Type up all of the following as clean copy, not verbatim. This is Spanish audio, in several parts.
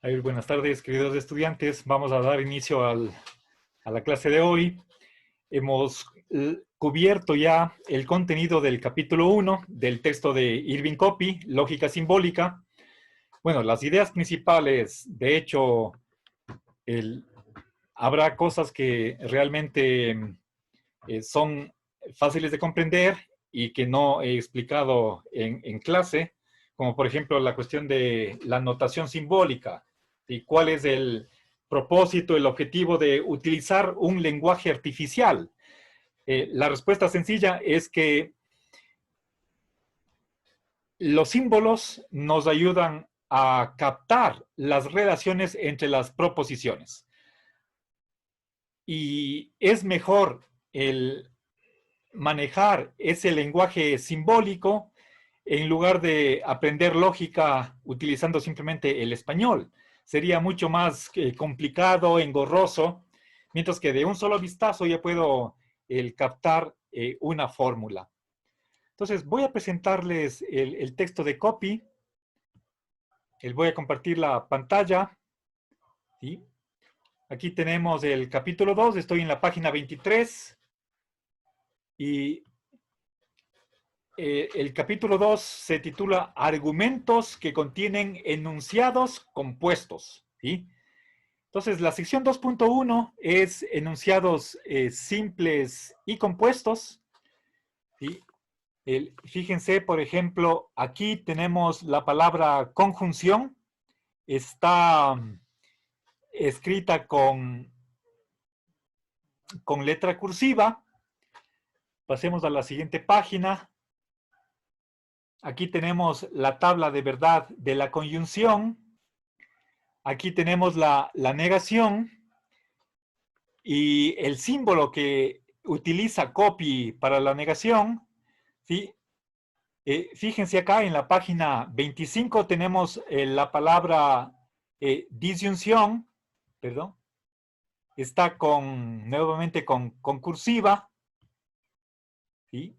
Buenas tardes, queridos estudiantes. Vamos a dar inicio a la clase de hoy. Hemos cubierto ya el contenido del capítulo 1 del texto de Irving Copy, Lógica Simbólica. Bueno, las ideas principales, de hecho, habrá cosas que realmente son fáciles de comprender y que no he explicado en clase, como por ejemplo la cuestión de la notación simbólica y cuál es el propósito, el objetivo de utilizar un lenguaje artificial. La respuesta sencilla es que los símbolos nos ayudan a captar las relaciones entre las proposiciones. Y es mejor el manejar ese lenguaje simbólico en lugar de aprender lógica utilizando simplemente el español. Sería mucho más complicado, engorroso, mientras que de un solo vistazo ya puedo captar una fórmula. Entonces voy a presentarles el texto de Copy. Voy a compartir la pantalla. ¿Sí? Aquí tenemos el capítulo 2, estoy en la página 23. Y el capítulo 2 se titula Argumentos que contienen enunciados compuestos. ¿Sí? Entonces, la sección 2.1 es enunciados simples y compuestos. ¿Sí? Fíjense, por ejemplo, aquí tenemos la palabra conjunción. Está escrita con letra cursiva. Pasemos a la siguiente página. Aquí tenemos la tabla de verdad de la conjunción. Aquí tenemos la negación y el símbolo que utiliza Copy para la negación. ¿Sí? Fíjense acá en la página 25 tenemos la palabra disyunción, perdón, está nuevamente con cursiva. ¿Sí?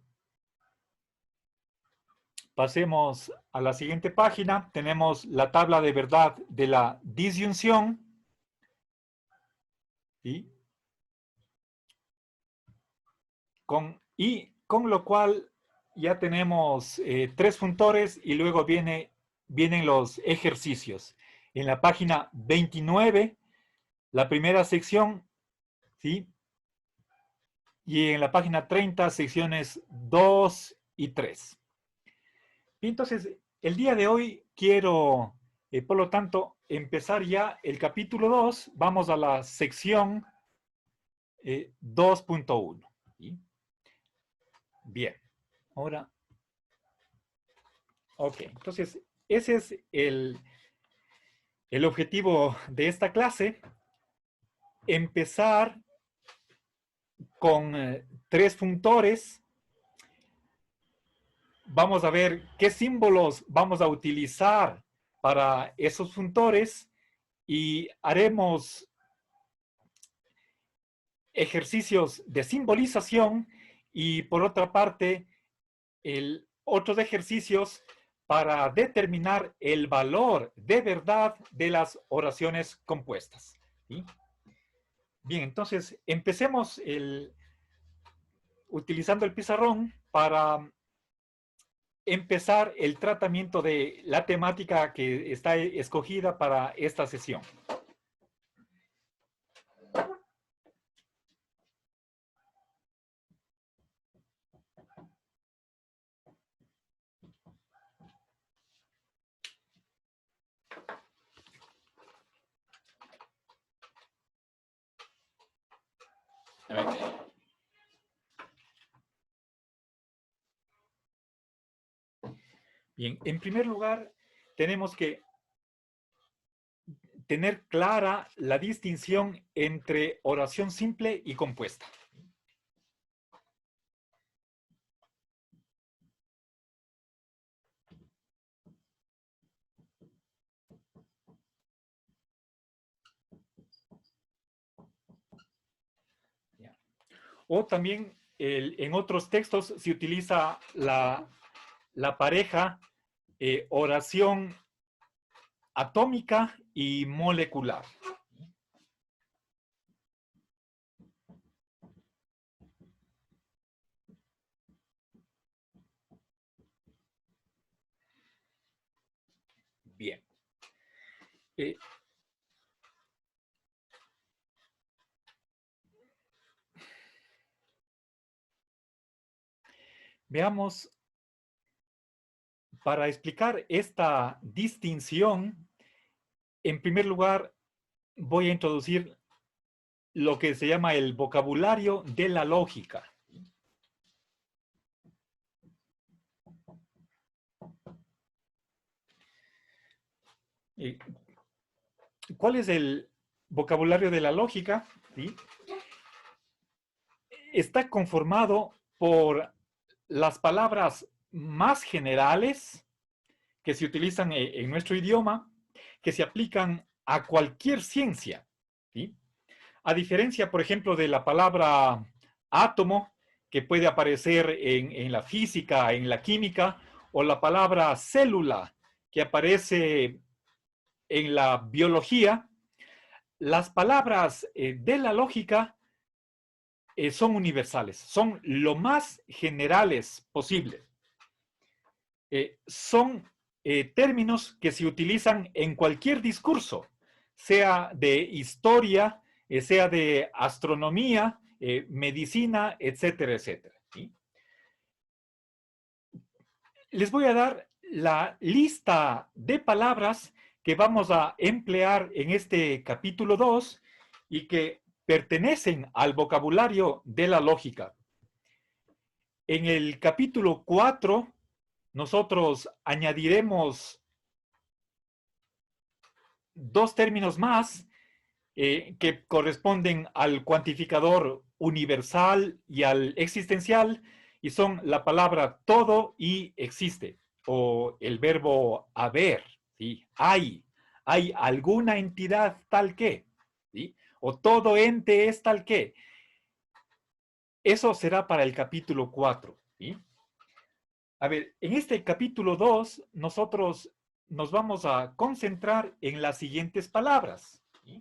Pasemos a la siguiente página. Tenemos la tabla de verdad de la disyunción. ¿Sí? Con lo cual ya tenemos 3 funtores y luego vienen los ejercicios. En la página 29, la primera sección, ¿sí? Y en la página 30, secciones 2 y 3. Y entonces, el día de hoy quiero, por lo tanto, empezar ya el capítulo 2. Vamos a la sección 2.1. ¿Sí? Bien, ahora, ok, entonces, ese es el objetivo de esta clase, empezar con 3 funtores. Vamos a ver qué símbolos vamos a utilizar para esos funtores y haremos ejercicios de simbolización y por otra parte otros ejercicios para determinar el valor de verdad de las oraciones compuestas. ¿Sí? Bien, entonces empecemos utilizando el pizarrón para empezar el tratamiento de la temática que está escogida para esta sesión. Bien, en primer lugar, tenemos que tener clara la distinción entre oración simple y compuesta. O también en otros textos se utiliza la pareja oración atómica y molecular. Bien. Veamos, para explicar esta distinción, en primer lugar, voy a introducir lo que se llama el vocabulario de la lógica. ¿Cuál es el vocabulario de la lógica? ¿Sí? Está conformado por las palabras más generales que se utilizan en nuestro idioma, que se aplican a cualquier ciencia, ¿sí? A diferencia, por ejemplo, de la palabra átomo, que puede aparecer en la física, en la química, o la palabra célula, que aparece en la biología, las palabras de la lógica son universales, son lo más generales posible. Son términos que se utilizan en cualquier discurso, sea de historia, sea de astronomía, medicina, etcétera, etcétera. ¿Sí? Les voy a dar la lista de palabras que vamos a emplear en este capítulo 2 y que pertenecen al vocabulario de la lógica. En el capítulo 4, nosotros añadiremos dos términos más que corresponden al cuantificador universal y al existencial, y son la palabra todo y existe, o el verbo haber, ¿sí? Hay alguna entidad tal que, ¿sí? O todo ente es tal que. Eso será para el capítulo 4, ¿sí? A ver, en este capítulo 2, nosotros nos vamos a concentrar en las siguientes palabras, ¿sí?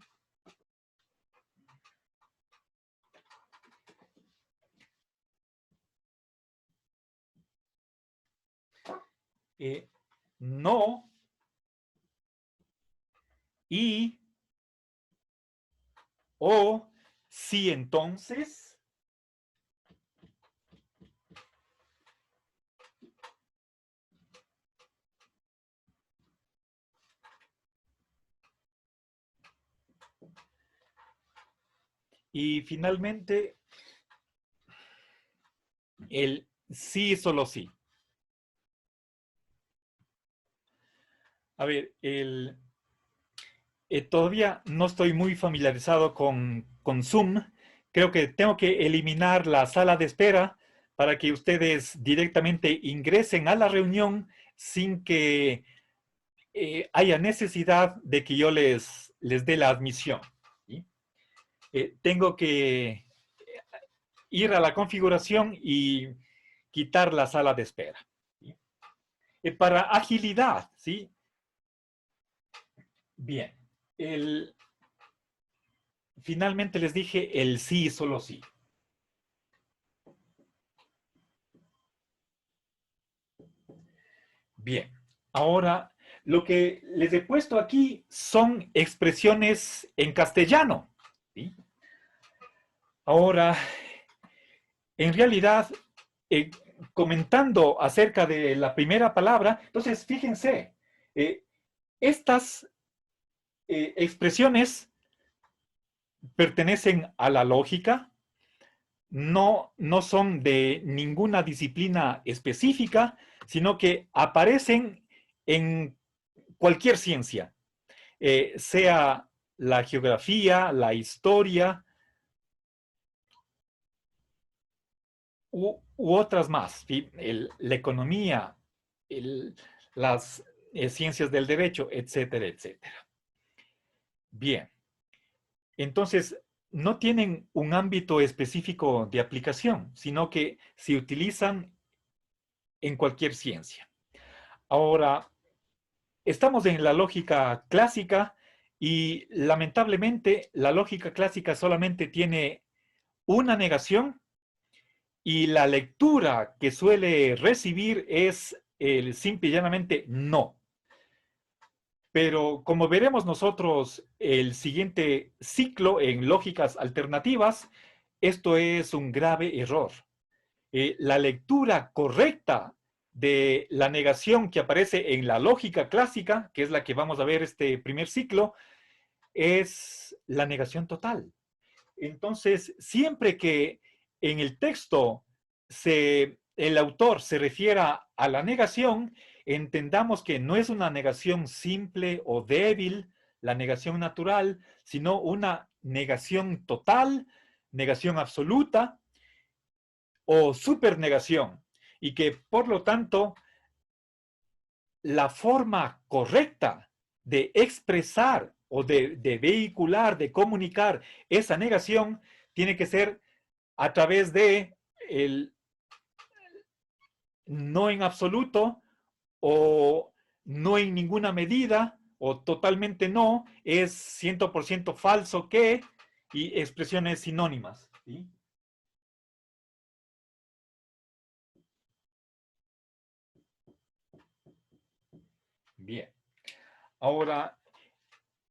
No, y, o, sí, entonces, y finalmente el sí, solo sí. A ver, todavía no estoy muy familiarizado con Zoom. Creo que tengo que eliminar la sala de espera para que ustedes directamente ingresen a la reunión sin que haya necesidad de que yo les dé la admisión, ¿sí? Tengo que ir a la configuración y quitar la sala de espera, ¿sí? Para agilidad, ¿sí? Bien. Finalmente les dije el sí, solo sí. Bien. Ahora, lo que les he puesto aquí son expresiones en castellano, ¿sí? Ahora, en realidad, eh, comentando acerca de la primera palabra, entonces fíjense, estas expresiones pertenecen a la lógica, no son de ninguna disciplina específica, sino que aparecen en cualquier ciencia, sea la geografía, la historia u otras más, ¿sí? La economía, las ciencias del derecho, etcétera, etcétera. Bien, entonces no tienen un ámbito específico de aplicación, sino que se utilizan en cualquier ciencia. Ahora, estamos en la lógica clásica y lamentablemente la lógica clásica solamente tiene una negación y la lectura que suele recibir es el simple y llanamente no. Pero como veremos nosotros el siguiente ciclo en lógicas alternativas, esto es un grave error. La lectura correcta de la negación que aparece en la lógica clásica, que es la que vamos a ver este primer ciclo, es la negación total. Entonces, siempre que en el texto el autor se refiera a la negación, entendamos que no es una negación simple o débil, la negación natural, sino una negación total, negación absoluta o supernegación. Y que, por lo tanto, la forma correcta de expresar o de vehicular, de comunicar esa negación, tiene que ser a través de el no en absoluto o no en ninguna medida o totalmente no, es 100% falso que y expresiones sinónimas. ¿Sí? Bien. Ahora,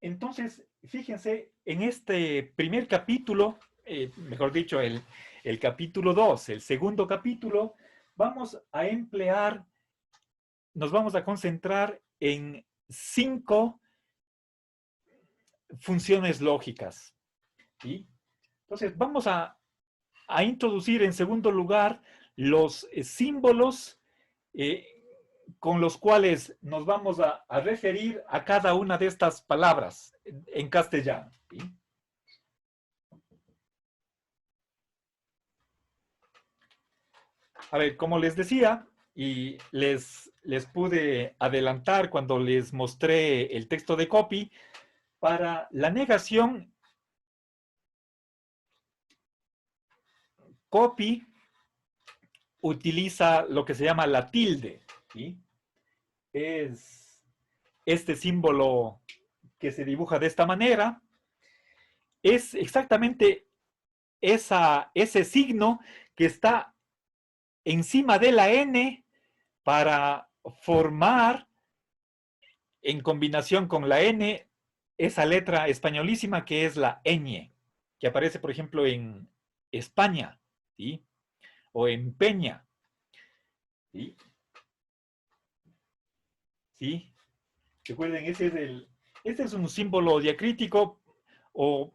entonces, fíjense, en este primer capítulo, mejor dicho, el capítulo 2, el segundo capítulo, vamos a emplear, nos vamos a concentrar en 5 funciones lógicas. ¿Sí? Entonces, vamos a introducir en segundo lugar los símbolos eh, con los cuales nos vamos a referir a cada una de estas palabras en castellano. ¿Sí? A ver, como les decía, y les pude adelantar cuando les mostré el texto de copy, para la negación, copy utiliza lo que se llama la tilde. ¿Sí? Es este símbolo que se dibuja de esta manera. Es exactamente ese signo que está encima de la N para formar, en combinación con la N, esa letra españolísima que es la ñ, que aparece, por ejemplo, en España, ¿sí? O en Peña, ¿sí? ¿Sí? Recuerden, este es un símbolo diacrítico o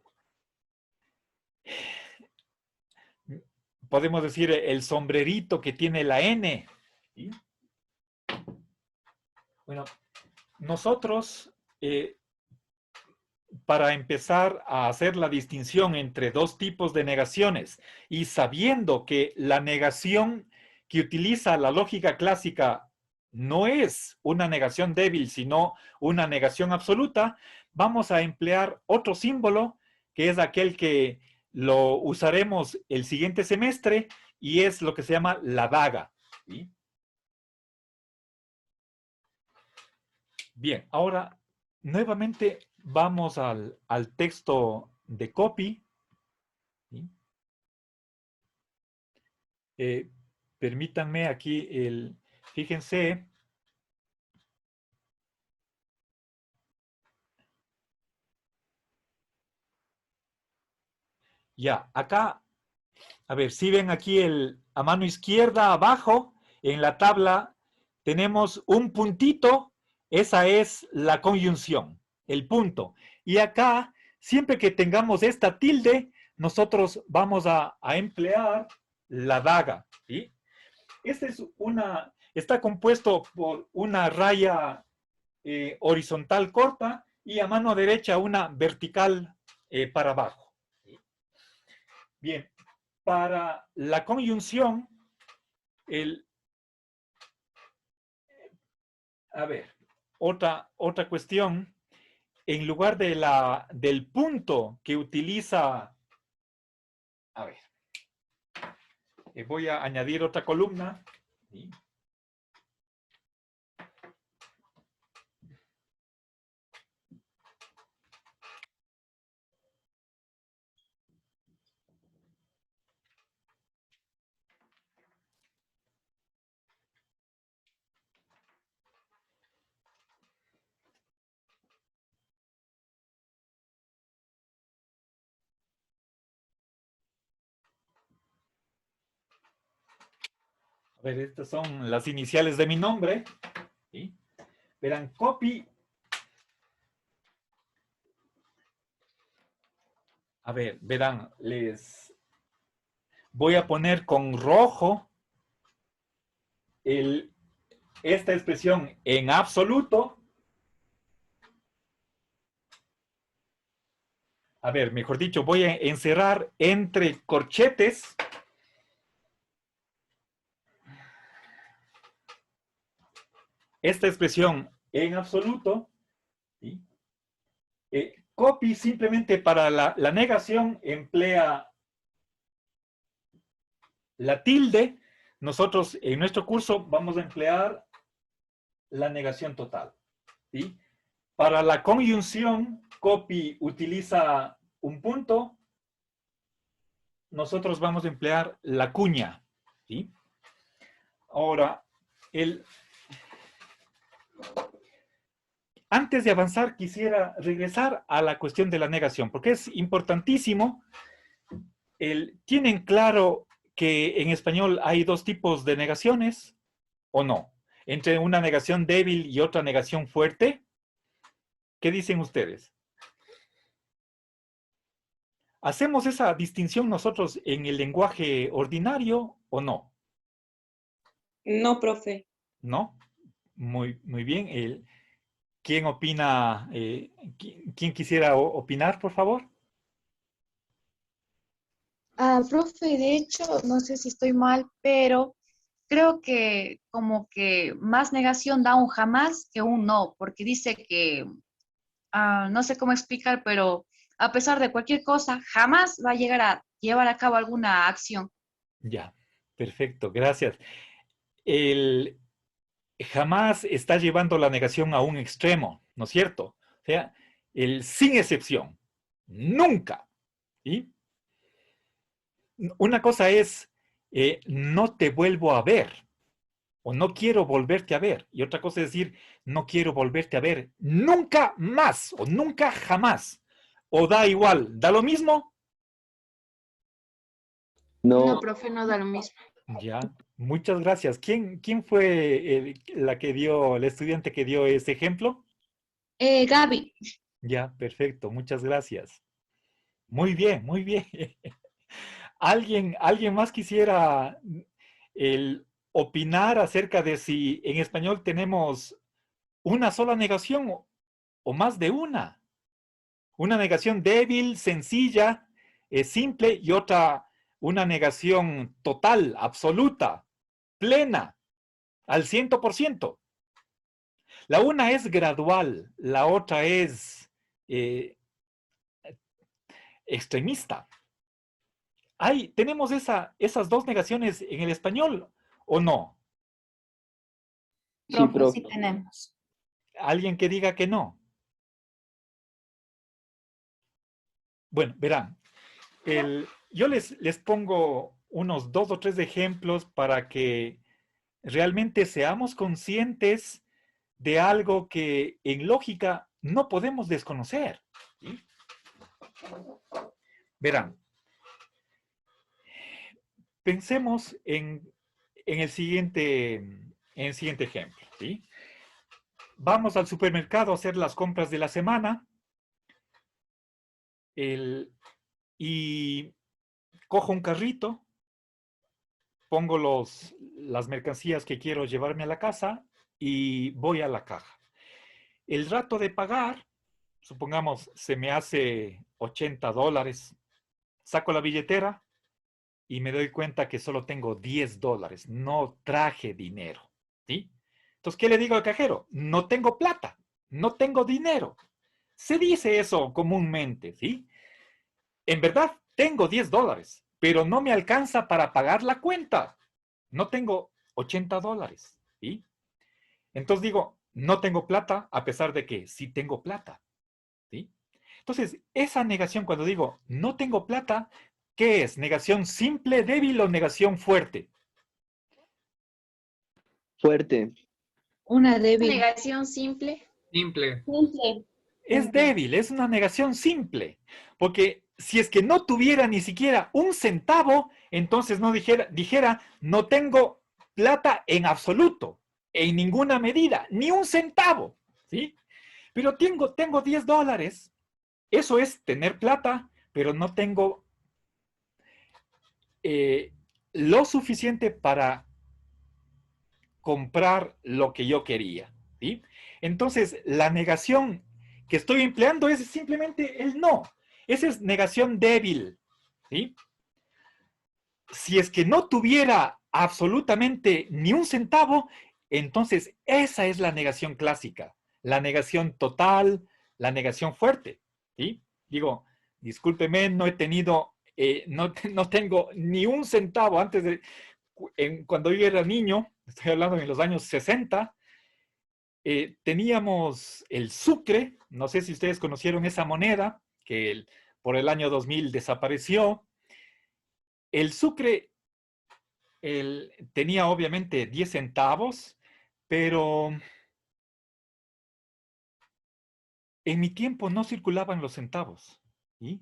podemos decir el sombrerito que tiene la N. ¿Sí? Bueno, nosotros, para empezar a hacer la distinción entre dos tipos de negaciones y sabiendo que la negación que utiliza la lógica clásica no es una negación débil, sino una negación absoluta, vamos a emplear otro símbolo que es aquel que lo usaremos el siguiente semestre y es lo que se llama la daga. ¿Sí? Bien, ahora nuevamente vamos al texto de copy. ¿Sí? Eh, Permítanme aquí fíjense, ya, acá, a ver, si ven aquí a mano izquierda abajo, en la tabla, tenemos un puntito, esa es la conjunción, el punto. Y acá, siempre que tengamos esta tilde, nosotros vamos a emplear la daga, ¿sí? Este está compuesto por una raya horizontal corta y a mano derecha una vertical para abajo. Bien, para la conjunción, a ver, otra cuestión, en lugar del punto que utiliza, a ver, voy a añadir otra columna. ¿Sí? A ver, estas son las iniciales de mi nombre. ¿Sí? Verán, copy. A ver, verán, les voy a poner con rojo esta expresión en absoluto. A ver, mejor dicho, voy a encerrar entre corchetes esta expresión en absoluto. ¿Sí? Copy simplemente para la negación emplea la tilde. Nosotros en nuestro curso vamos a emplear la negación total. ¿Sí? Para la conjunción, copy utiliza un punto. Nosotros vamos a emplear la cuña. ¿Sí? Ahora, antes de avanzar, quisiera regresar a la cuestión de la negación, porque es importantísimo. ¿Tienen claro que en español hay dos tipos de negaciones o no? Entre una negación débil y otra negación fuerte. ¿Qué dicen ustedes? ¿Hacemos esa distinción nosotros en el lenguaje ordinario o no? No, profe. ¿No? Muy bien. ¿Quién opina? ¿Quién quisiera opinar, por favor? Profe, de hecho, no sé si estoy mal, pero creo que como que más negación da un jamás que un no, porque dice que, no sé cómo explicar, pero a pesar de cualquier cosa, jamás va a llegar a llevar a cabo alguna acción. Ya, perfecto, gracias. El jamás está llevando la negación a un extremo, ¿no es cierto? O sea, el sin excepción, nunca. ¿Sí? Una cosa es, no te vuelvo a ver, o no quiero volverte a ver. Y otra cosa es decir, no quiero volverte a ver nunca más, o nunca jamás. O da igual, da lo mismo. No, profe, no da lo mismo. Ya, muchas gracias. ¿Quién fue el estudiante que dio ese ejemplo? Gaby, Ya, perfecto, muchas gracias. Muy bien, muy bien. ¿Alguien más quisiera opinar acerca de si en español tenemos una sola negación o más de una? Una negación débil, sencilla, simple y otra, una negación total, absoluta, plena, al 100%. La una es gradual, la otra es extremista. ¿Tenemos esas dos negaciones en el español o no? Sí, profe, profe. sí tenemos. ¿Alguien que diga que no? Bueno, verán, yo les pongo unos 2 o 3 ejemplos para que realmente seamos conscientes de algo que en lógica no podemos desconocer. ¿Sí? Verán, pensemos en el siguiente ejemplo. ¿Sí? Vamos al supermercado a hacer las compras de la semana y cojo un carrito, pongo las mercancías que quiero llevarme a la casa y voy a la caja. El rato de pagar, supongamos, se me hace $80. Saco la billetera y me doy cuenta que solo tengo $10. No traje dinero. ¿Sí? Entonces, ¿qué le digo al cajero? No tengo plata, no tengo dinero. Se dice eso comúnmente, ¿sí? En verdad, tengo $10, pero no me alcanza para pagar la cuenta. No tengo $80, ¿sí? Entonces digo, no tengo plata, a pesar de que sí tengo plata, ¿sí? Entonces, esa negación cuando digo, no tengo plata, ¿qué es? ¿Negación simple, débil o negación fuerte? Fuerte. Una débil. Negación simple. Simple. Simple. Es débil, es una negación simple, porque si es que no tuviera ni siquiera un centavo, entonces no dijera, no tengo plata en absoluto, en ninguna medida, ni un centavo, ¿sí? Pero tengo $10. Eso es tener plata, pero no tengo lo suficiente para comprar lo que yo quería, ¿sí? Entonces, la negación que estoy empleando es simplemente el no. Esa es negación débil, ¿sí? Si es que no tuviera absolutamente ni un centavo, entonces esa es la negación clásica, la negación total, la negación fuerte, ¿sí? Digo, discúlpeme, no he tenido, no tengo ni un centavo antes de, cuando yo era niño, estoy hablando en los años 60, teníamos el sucre, no sé si ustedes conocieron esa moneda, que por el año 2000 desapareció. El sucre tenía obviamente 10 centavos, pero en mi tiempo no circulaban los centavos, ¿sí?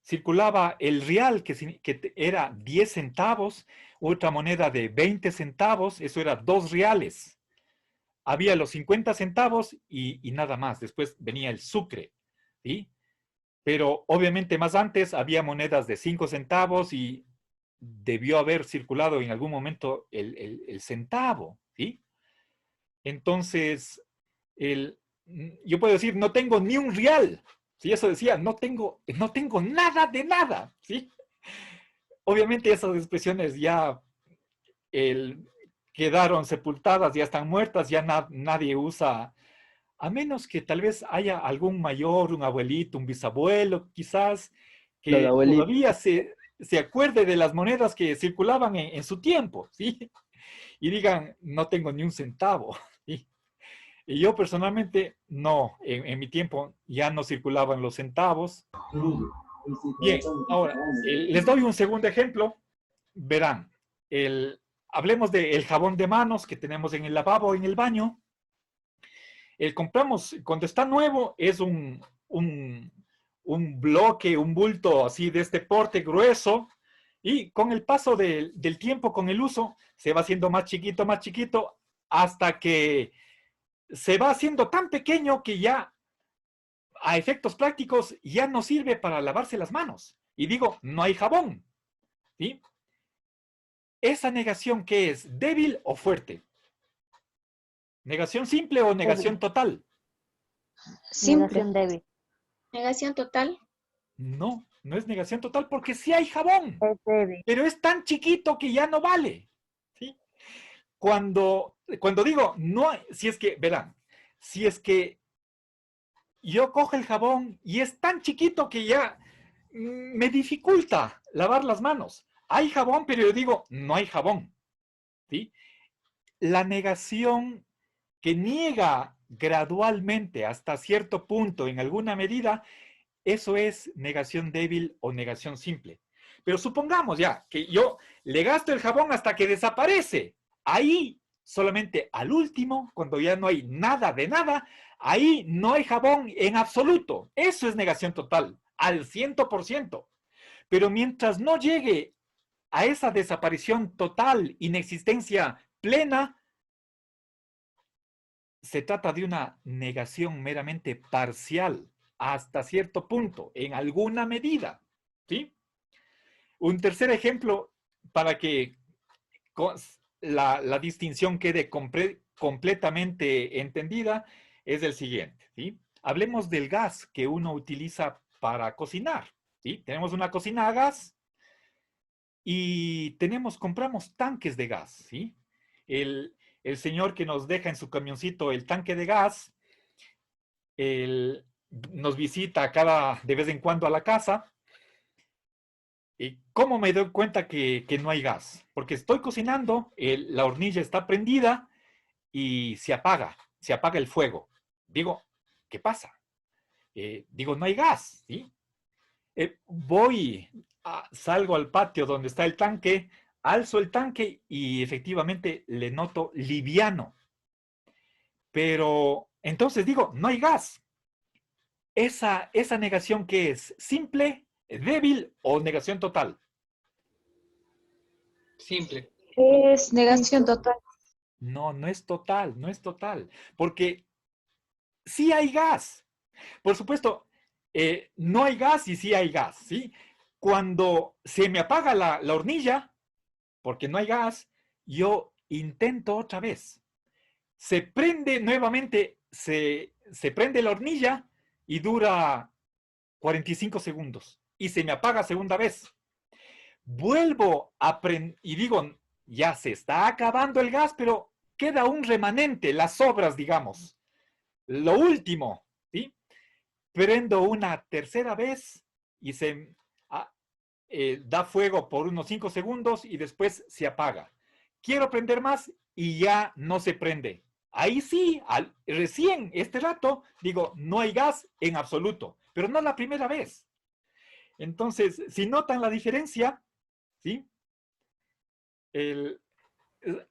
Circulaba el real, que era 10 centavos, otra moneda de 20 centavos, eso era 2 reales. Había los 50 centavos y nada más. Después venía el sucre, ¿sí? Pero obviamente más antes había monedas de 5 centavos y debió haber circulado en algún momento el centavo, ¿sí? Entonces, yo puedo decir, no tengo ni un real. Si eso decía, no tengo nada de nada, ¿sí? Obviamente esas expresiones ya quedaron sepultadas, ya están muertas, ya nadie usa, a menos que tal vez haya algún mayor, un abuelito, un bisabuelo, quizás, Los que abuelitos. todavía se acuerde de las monedas que circulaban en su tiempo, ¿sí? Y digan, no tengo ni un centavo, ¿sí? Y yo personalmente, no, en mi tiempo ya no circulaban los centavos. Bien, ahora, les doy un segundo ejemplo. Verán, hablemos del jabón de manos que tenemos en el lavabo, en el baño. Compramos, cuando está nuevo, es un bloque, un bulto así de este porte grueso, y con el paso del tiempo, con el uso, se va haciendo más chiquito, hasta que se va haciendo tan pequeño que ya, a efectos prácticos, ya no sirve para lavarse las manos. Y digo, no hay jabón, ¿sí? ¿Esa negación qué es? ¿Débil o fuerte? ¿Negación simple o negación total? Simple. Negación débil. Negación total. No, no es negación total porque sí hay jabón, Es débil. pero es tan chiquito que ya no vale, ¿sí? Cuando digo, no, si es que, verán, si es que yo cojo el jabón y es tan chiquito que ya me dificulta lavar las manos. Hay jabón, pero yo digo, no hay jabón, ¿sí? La negación que niega gradualmente hasta cierto punto, en alguna medida, eso es negación débil o negación simple. Pero supongamos ya que yo le gasto el jabón hasta que desaparece. Ahí, solamente al último, cuando ya no hay nada de nada, ahí no hay jabón en absoluto. Eso es negación total, al 100%. Pero mientras no llegue a esa desaparición total, inexistencia plena, se trata de una negación meramente parcial, hasta cierto punto, en alguna medida, ¿sí? Un tercer ejemplo para que la distinción quede completamente entendida es el siguiente, ¿sí? Hablemos del gas que uno utiliza para cocinar, ¿sí? Tenemos una cocina a gas y compramos tanques de gas, ¿sí? El señor que nos deja en su camioncito el tanque de gas, nos visita de vez en cuando a la casa. ¿Y cómo me doy cuenta que no hay gas? Porque estoy cocinando, la hornilla está prendida y se apaga el fuego. Digo, ¿qué pasa? Digo, no hay gas, ¿sí? Salgo al patio donde está el tanque, alzo el tanque y efectivamente le noto liviano. Pero entonces digo, no hay gas. ¿Esa negación qué es? ¿Simple, débil o negación total? Simple. Es negación total. No, no es total, no es total. Porque sí hay gas. Por supuesto, no hay gas y sí hay gas, ¿sí? Cuando se me apaga la hornilla, porque no hay gas, yo intento otra vez. Se prende nuevamente, se prende la hornilla y dura 45 segundos. Y se me apaga segunda vez. Vuelvo a prender y digo, ya se está acabando el gas, pero queda un remanente, las sobras, digamos. Lo último, ¿sí? Prendo una tercera vez y se da fuego por unos 5 segundos y después se apaga. Quiero prender más y ya no se prende. Ahí sí, recién este rato, digo, no hay gas en absoluto, pero no la primera vez. Entonces, si notan la diferencia, ¿sí?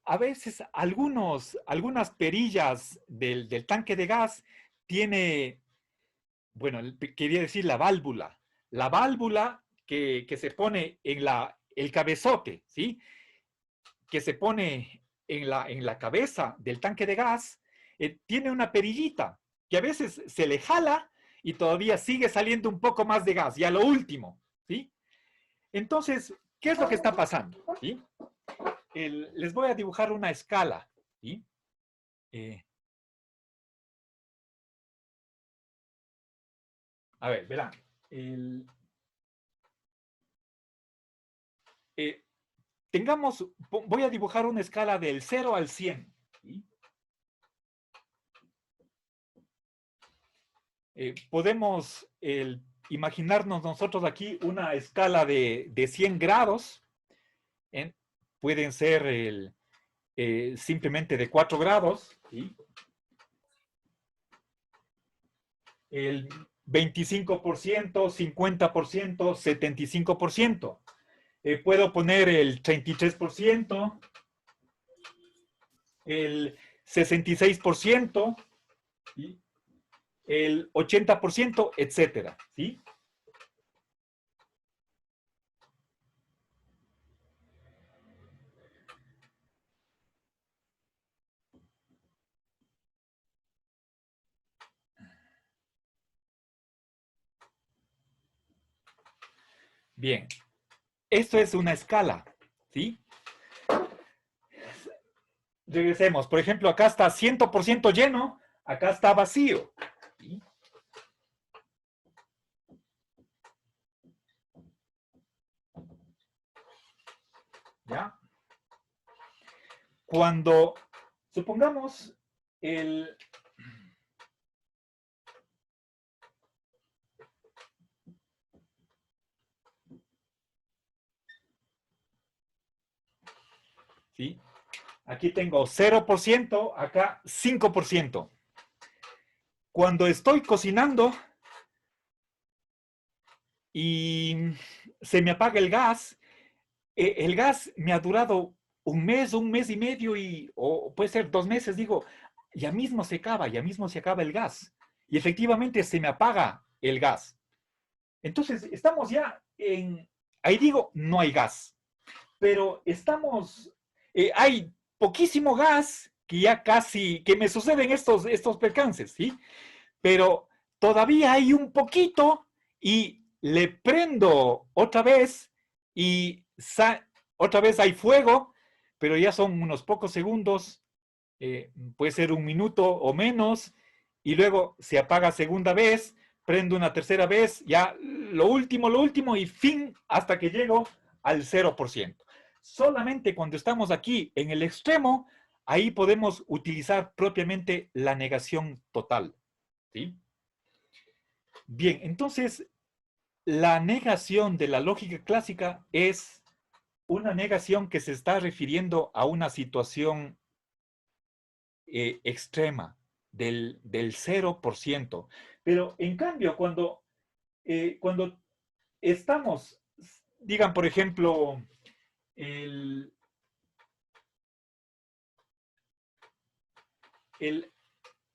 A veces algunas perillas del tanque de gas tiene, bueno, quería decir la válvula. La válvula que se pone en el cabezote, ¿sí? Que se pone en la cabeza del tanque de gas, tiene una perillita que a veces se le jala y todavía sigue saliendo un poco más de gas, ya lo último, ¿sí? Entonces, ¿qué es lo que está pasando? ¿Sí? Les voy a dibujar una escala, ¿sí? A ver, verán. Voy a dibujar una escala del 0 al 100. ¿Sí? Podemos imaginarnos nosotros aquí una escala de 100 grados. Pueden ser simplemente de 4 grados. ¿Sí? El 25%, 50%, 75%. Puedo poner el 33%, el 66%, ¿sí? El 80%, etcétera, ¿sí? Bien, esto es una escala, ¿sí? Regresemos, por ejemplo, acá está 100% lleno, acá está vacío, ¿sí? ¿Ya? Cuando, supongamos, ¿sí? Aquí tengo 0%, acá 5%. Cuando estoy cocinando y se me apaga el gas me ha durado un mes y medio, o puede ser 2 meses, digo, ya mismo se acaba el gas. Y efectivamente se me apaga el gas. Entonces, estamos ya ahí digo, no hay gas. Pero hay poquísimo gas que ya casi, que me suceden estos percances, ¿sí? Pero todavía hay un poquito y le prendo otra vez y otra vez hay fuego, pero ya son unos pocos segundos, puede ser un minuto o menos, y luego se apaga segunda vez, prendo una tercera vez, ya lo último y fin hasta que llego al 0%. Solamente cuando estamos aquí en el extremo, ahí podemos utilizar propiamente la negación total. ¿Sí? Bien, entonces, la negación de la lógica clásica es una negación que se está refiriendo a una situación extrema del 0%. Pero, en cambio, cuando estamos, digan, por ejemplo, el, el,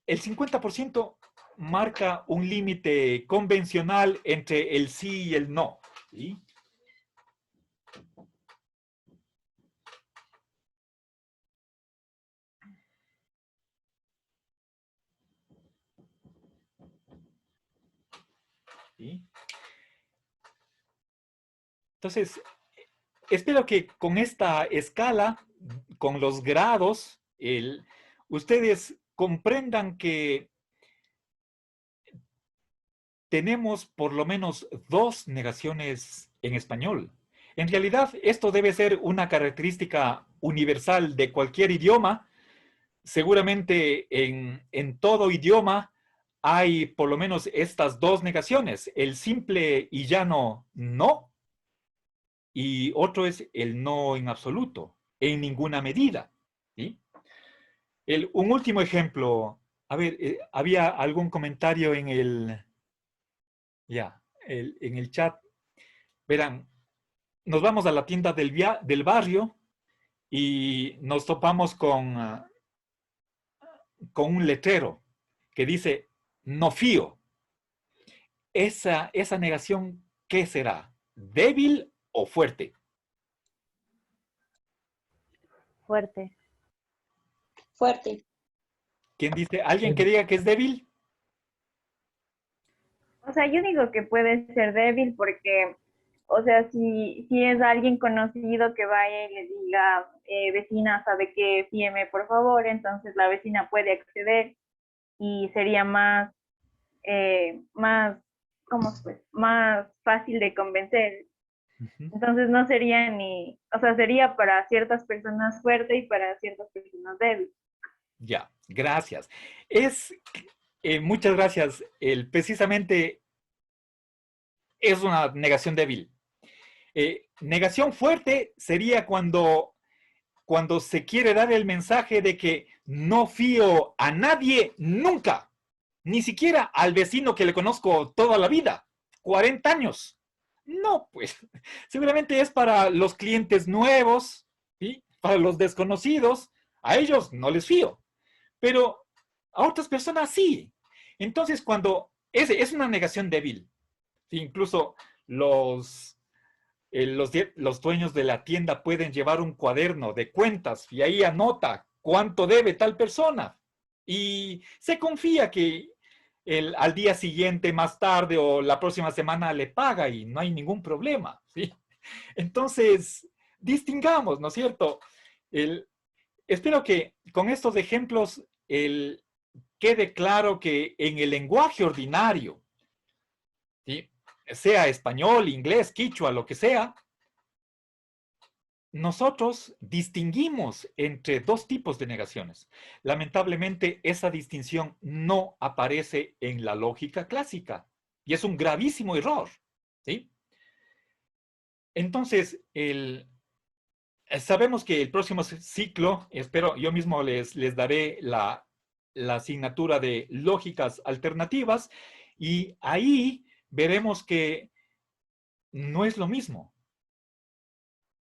el 50% marca un límite convencional entre el sí y el no. ¿Sí? ¿sí? Entonces, espero que con esta escala, con los grados, ustedes comprendan que tenemos por lo menos 2 negaciones en español. En realidad, esto debe ser una característica universal de cualquier idioma. Seguramente en todo idioma hay por lo menos estas 2 negaciones. El simple y llano no, y otro es el no en absoluto, en ninguna medida. ¿Sí? Un último ejemplo. A ver, ¿había algún comentario en en el chat? Verán, nos vamos a la tienda del barrio y nos topamos con un letrero que dice, no fío. Esa negación, ¿qué será? ¿Débil o fuerte? Fuerte. Fuerte. ¿Quién dice? ¿Alguien que diga que es débil? O sea, yo digo que puede ser débil porque, o sea, si es alguien conocido que vaya y le diga, vecina, ¿sabe qué? Fíeme, por favor, entonces la vecina puede acceder y sería más fácil de convencer. Entonces no sería o sea, sería para ciertas personas fuerte y para ciertas personas débil. Ya, gracias. Muchas gracias. Precisamente es una negación débil. Negación fuerte sería cuando se quiere dar el mensaje de que no fío a nadie nunca, ni siquiera al vecino que le conozco toda la vida, 40 años. No, pues, seguramente es para los clientes nuevos, ¿sí? Para los desconocidos, a ellos no les fío, pero a otras personas sí. Entonces, cuando es una negación débil, ¿sí? Incluso los dueños de la tienda pueden llevar un cuaderno de cuentas y ahí anota cuánto debe tal persona. Y se confía que al día siguiente, más tarde o la próxima semana le paga y no hay ningún problema, ¿sí? Entonces, distingamos, ¿no es cierto? Espero que con estos ejemplos quede claro que en el lenguaje ordinario, ¿sí? Sea español, inglés, quichua, lo que sea, nosotros distinguimos entre 2 tipos de negaciones. Lamentablemente, esa distinción no aparece en la lógica clásica y es un gravísimo error, ¿sí? Entonces, sabemos que el próximo ciclo, espero, yo mismo les daré la asignatura de lógicas alternativas y ahí veremos que no es lo mismo.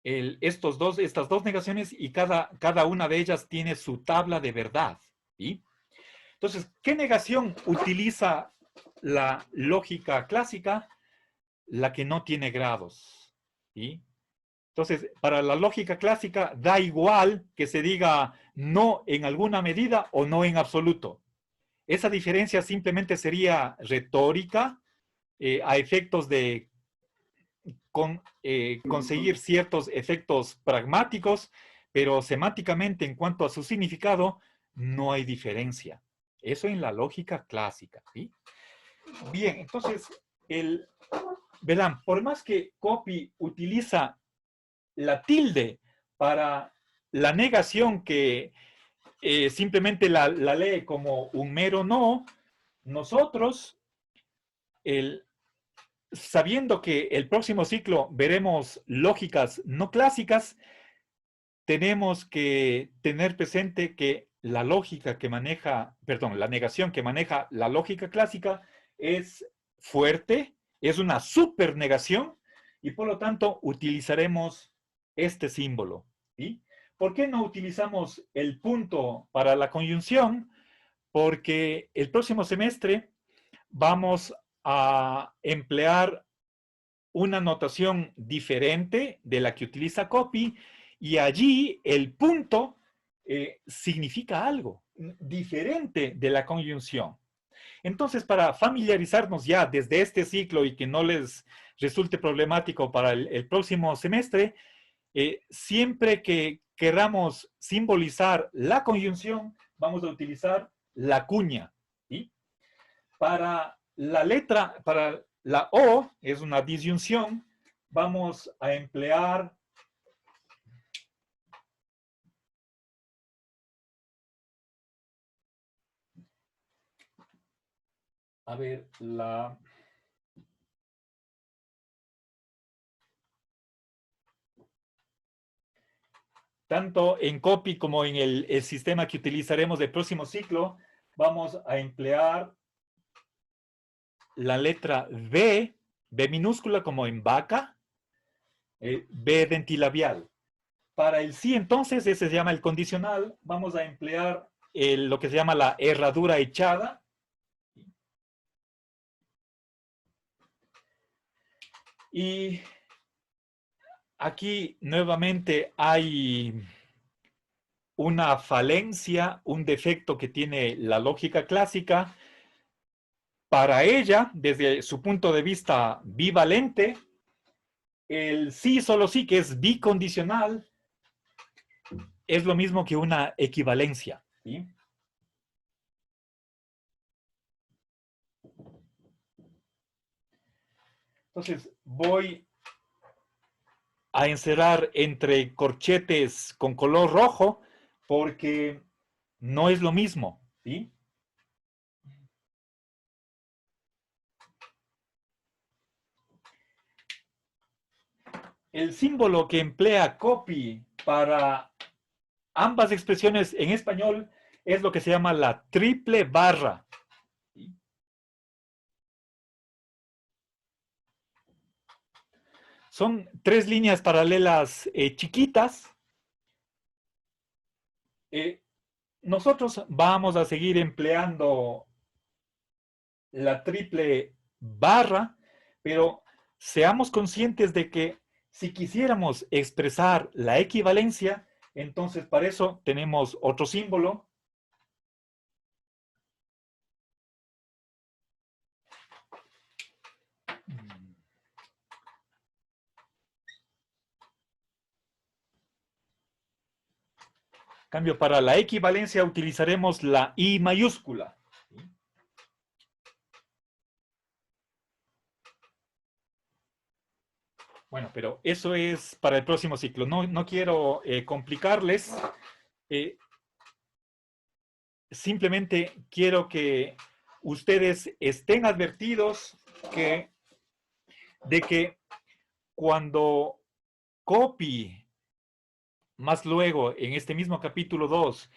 Estas 2 negaciones y cada una de ellas tiene su tabla de verdad, ¿sí? Entonces, ¿qué negación utiliza la lógica clásica? La que no tiene grados, ¿sí? Entonces, para la lógica clásica da igual que se diga no en alguna medida o no en absoluto. Esa diferencia simplemente sería retórica a efectos de conseguir ciertos efectos pragmáticos, pero semánticamente en cuanto a su significado, no hay diferencia. Eso en la lógica clásica, ¿sí? Bien, entonces, verán, por más que Copy utiliza la tilde para la negación que simplemente la lee como un mero no, nosotros, sabiendo que el próximo ciclo veremos lógicas no clásicas, tenemos que tener presente que la lógica que maneja, perdón, la negación que maneja la lógica clásica es fuerte, es una supernegación y por lo tanto utilizaremos este símbolo. ¿Sí? ¿Por qué no utilizamos el punto para la conjunción? Porque el próximo semestre vamos a emplear una notación diferente de la que utiliza Copy y allí el punto significa algo diferente de la conjunción. Entonces, para familiarizarnos ya desde este ciclo y que no les resulte problemático para el próximo semestre, siempre que queramos simbolizar la conjunción, vamos a utilizar la cuña. ¿Sí? Para la letra, para la O, es una disyunción, vamos a emplear a ver, tanto en copy como en el sistema que utilizaremos del próximo ciclo, vamos a emplear la letra B, B minúscula como en vaca, B dentilabial. Para el sí, entonces, ese se llama el condicional, vamos a emplear lo que se llama la herradura echada. Y aquí nuevamente hay una falencia, un defecto que tiene la lógica clásica. Para ella, desde su punto de vista bivalente, el sí, solo sí, que es bicondicional, es lo mismo que una equivalencia. ¿Sí? Entonces, voy a encerrar entre corchetes con color rojo porque no es lo mismo. ¿Sí? El símbolo que emplea copy para ambas expresiones en español es lo que se llama la triple barra. Son 3 líneas paralelas chiquitas. Nosotros vamos a seguir empleando la triple barra, pero seamos conscientes de que si quisiéramos expresar la equivalencia, entonces para eso tenemos otro símbolo. Cambio, para la equivalencia utilizaremos la I mayúscula. Bueno, pero eso es para el próximo ciclo. No quiero complicarles. Simplemente quiero que ustedes estén advertidos de que cuando copy, más luego en este mismo capítulo 2,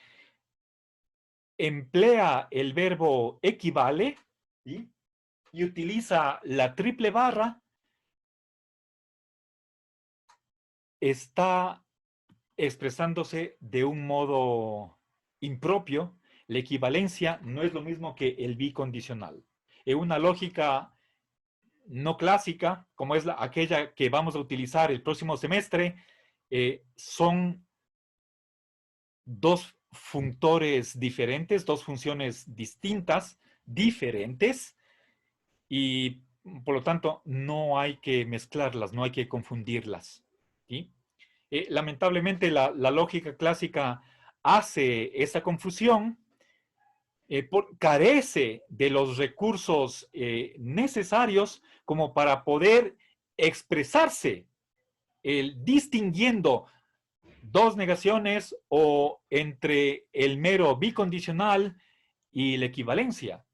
emplea el verbo equivale, ¿sí? Y utiliza la triple barra, está expresándose de un modo impropio. La equivalencia no es lo mismo que el bicondicional. En una lógica no clásica, como es aquella que vamos a utilizar el próximo semestre, son dos functores diferentes, dos funciones distintas, diferentes, y por lo tanto no hay que mezclarlas, no hay que confundirlas. ¿Sí? Lamentablemente la lógica clásica hace esa confusión, carece de los recursos necesarios como para poder expresarse distinguiendo dos negaciones o entre el mero bicondicional y la equivalencia.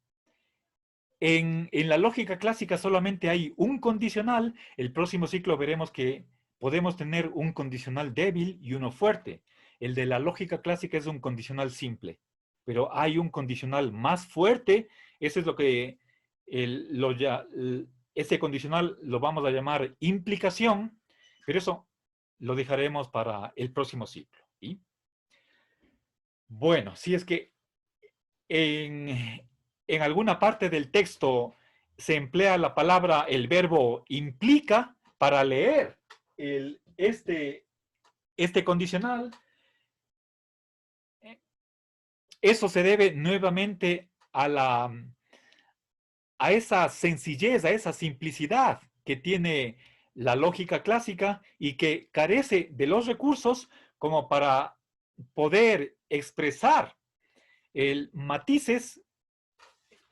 En la lógica clásica solamente hay un condicional. El próximo ciclo veremos que podemos tener un condicional débil y uno fuerte. El de la lógica clásica es un condicional simple, pero hay un condicional más fuerte. Ese es lo que ese condicional lo vamos a llamar implicación, pero eso lo dejaremos para el próximo ciclo. ¿Sí? Bueno, si es que en alguna parte del texto se emplea la palabra, el verbo implica para leer este condicional, eso se debe nuevamente a a esa sencillez, a esa simplicidad que tiene la lógica clásica y que carece de los recursos como para poder expresar matices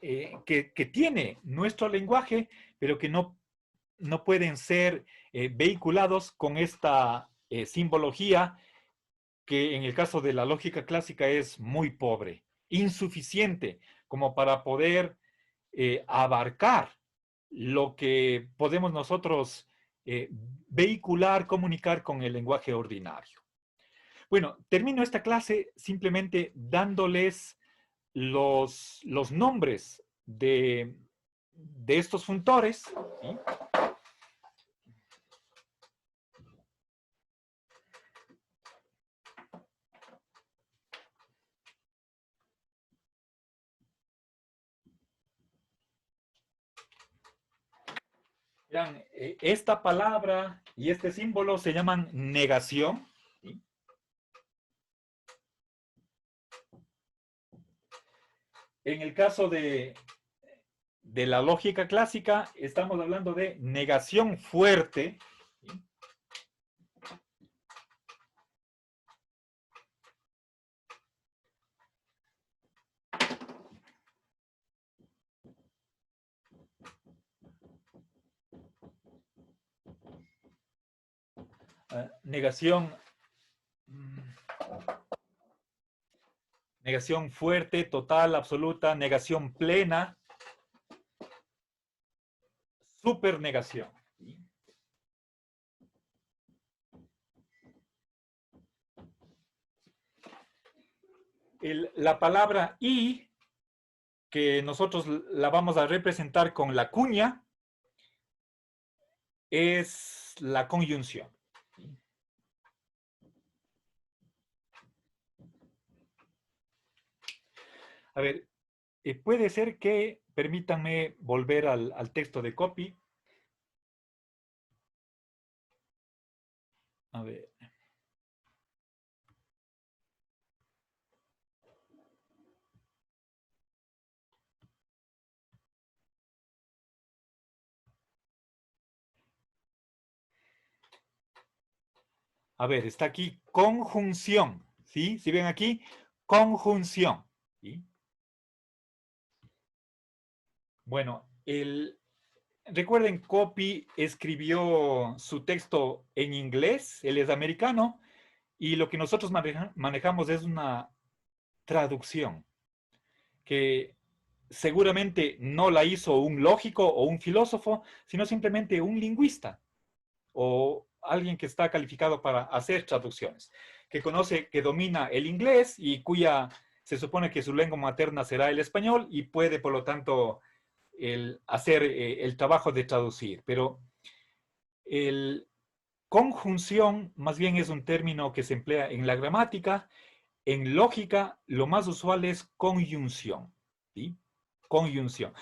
que tiene nuestro lenguaje, pero que no pueden ser vehiculados con esta simbología que en el caso de la lógica clásica es muy pobre, insuficiente como para poder abarcar lo que podemos nosotros vehicular, comunicar con el lenguaje ordinario. Bueno, termino esta clase simplemente dándoles los nombres de estos funtores, ¿sí? Vean, esta palabra y este símbolo se llaman negación, ¿sí? En el caso de la lógica clásica, estamos hablando de negación fuerte, ¿sí? Negación fuerte, total, absoluta, negación plena, supernegación. La palabra y, que nosotros la vamos a representar con la cuña, es la conjunción. A ver, puede ser que, permítanme volver al texto de copy. A ver. A ver, está aquí conjunción, ¿sí? Si ven aquí, conjunción, ¿sí? Bueno, recuerden, Copy escribió su texto en inglés, él es americano, y lo que nosotros manejamos es una traducción, que seguramente no la hizo un lógico o un filósofo, sino simplemente un lingüista o alguien que está calificado para hacer traducciones, que conoce, que domina el inglés y cuya se supone que su lengua materna será el español y puede, por lo tanto, hacer el trabajo de traducir. Pero el conjunción más bien es un término que se emplea en la gramática. En lógica, lo más usual es conjunción, ¿sí? Conjunción.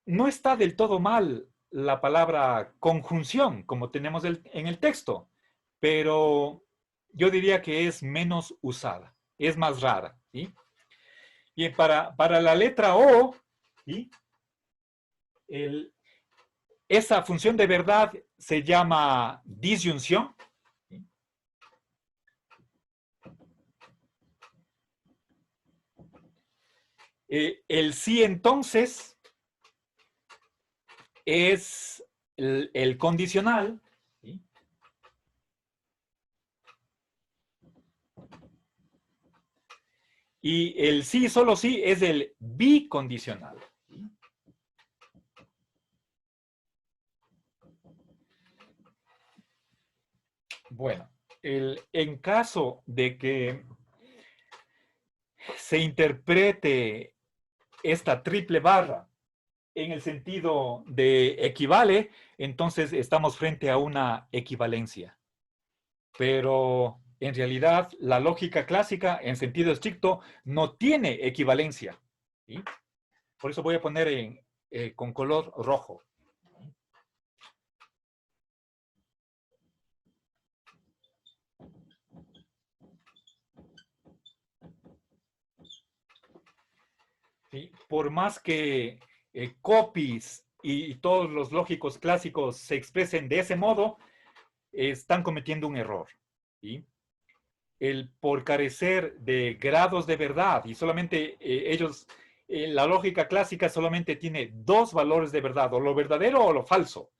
No está del todo mal la palabra conjunción, como tenemos en el texto, pero yo diría que es menos usada, es más rara, ¿sí? Bien, para la letra O, ¿sí? Esa función de verdad se llama disyunción, ¿sí? El sí entonces es el condicional, ¿sí? Y el sí, solo sí, es el bicondicional, ¿sí? Bueno, en caso de que se interprete esta triple barra en el sentido de equivale, entonces estamos frente a una equivalencia. Pero en realidad la lógica clásica en sentido estricto no tiene equivalencia, ¿sí? Por eso voy a poner con color rojo. ¿Sí? Por más que copies y todos los lógicos clásicos se expresen de ese modo, están cometiendo un error. ¿Sí? Por carecer de grados de verdad, y solamente la lógica clásica solamente tiene dos valores de verdad, o lo verdadero o lo falso.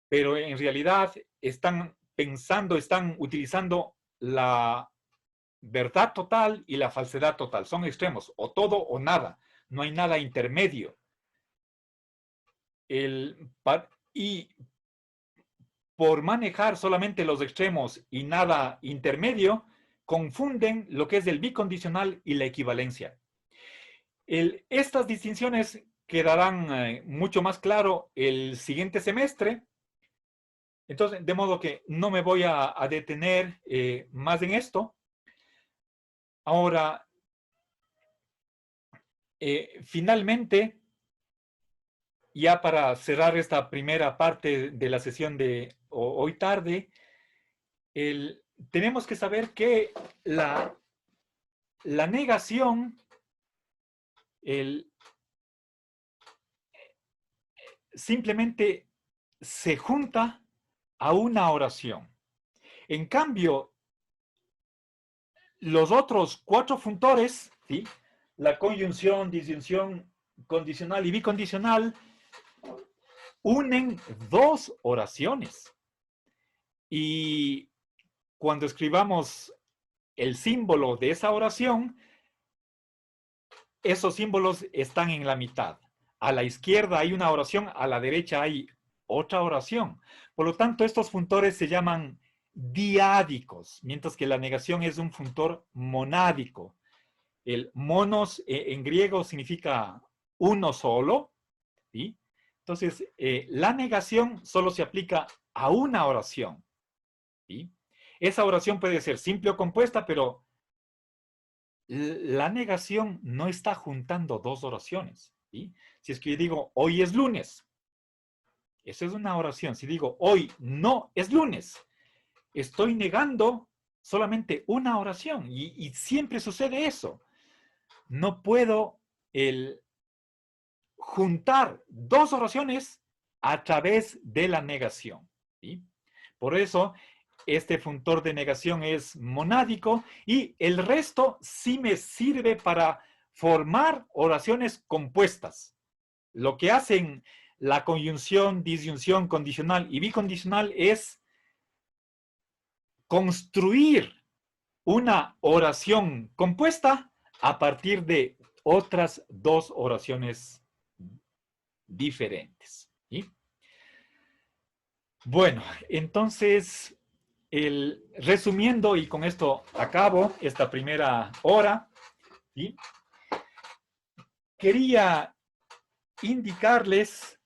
Pero en realidad están pensando, están utilizando la verdad total y la falsedad total. Son extremos, o todo o nada. No hay nada intermedio. Y por manejar solamente los extremos y nada intermedio, confunden lo que es el bicondicional y la equivalencia. Estas distinciones quedarán mucho más claro el siguiente semestre. Entonces, de modo que no me voy a detener más en esto. Ahora, finalmente, ya para cerrar esta primera parte de la sesión de hoy tarde, tenemos que saber que la negación simplemente se junta a una oración. En cambio, los otros cuatro funtores, ¿sí? La conjunción, disyunción, condicional y bicondicional, unen dos oraciones. Y cuando escribamos el símbolo de esa oración, esos símbolos están en la mitad. A la izquierda hay una oración, a la derecha hay otra oración. Por lo tanto, estos funtores se llaman diádicos, mientras que la negación es un funtor monádico. El monos en griego significa uno solo, ¿sí? Entonces, la negación solo se aplica a una oración, ¿sí? Esa oración puede ser simple o compuesta, pero la negación no está juntando dos oraciones, ¿sí? Si es que yo digo, hoy es lunes, eso es una oración. Si digo, hoy no es lunes, estoy negando solamente una oración. Y siempre sucede eso. No puedo juntar dos oraciones a través de la negación, ¿sí? Por eso, este funtor de negación es monádico y el resto sí me sirve para formar oraciones compuestas. Lo que hacen la conjunción, disyunción, condicional y bicondicional es construir una oración compuesta a partir de otras dos oraciones diferentes, ¿sí? Bueno, entonces, resumiendo, y con esto acabo esta primera hora, ¿sí? Quería indicarles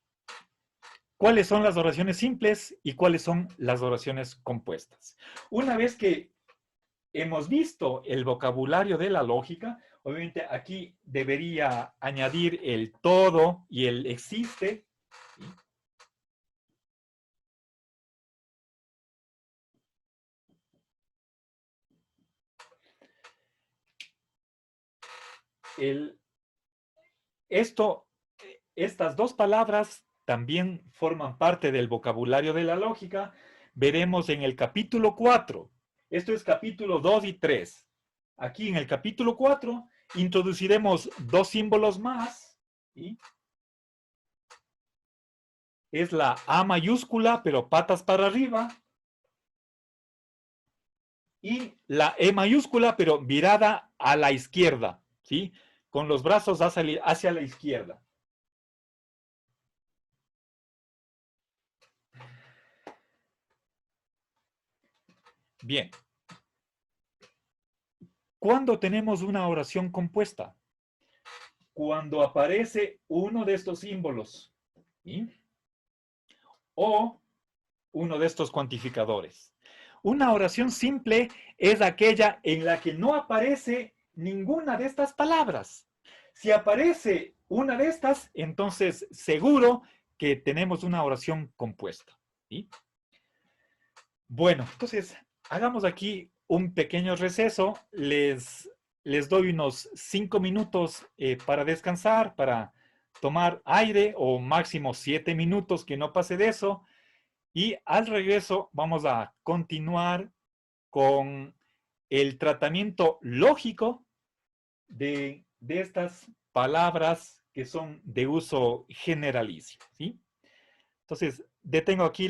cuáles son las oraciones simples y cuáles son las oraciones compuestas. Una vez que hemos visto el vocabulario de la lógica, obviamente aquí debería añadir el todo y el existe, ¿sí? Estas dos palabras también forman parte del vocabulario de la lógica. Veremos en el capítulo 4. Esto es capítulo 2 y 3. Aquí en el capítulo 4 introduciremos dos símbolos más, ¿sí? Es la A mayúscula, pero patas para arriba. Y la E mayúscula, pero virada a la izquierda, ¿sí? Con los brazos hacia la izquierda. Bien. ¿Cuándo tenemos una oración compuesta? Cuando aparece uno de estos símbolos, ¿sí? O uno de estos cuantificadores. Una oración simple es aquella en la que no aparece ninguna de estas palabras. Si aparece una de estas, entonces seguro que tenemos una oración compuesta, ¿sí? Bueno, entonces hagamos aquí un pequeño receso. Les doy unos 5 minutos para descansar, para tomar aire o máximo 7 minutos, que no pase de eso. Y al regreso vamos a continuar con el tratamiento lógico de estas palabras que son de uso generalísimo, ¿sí? Entonces, detengo aquí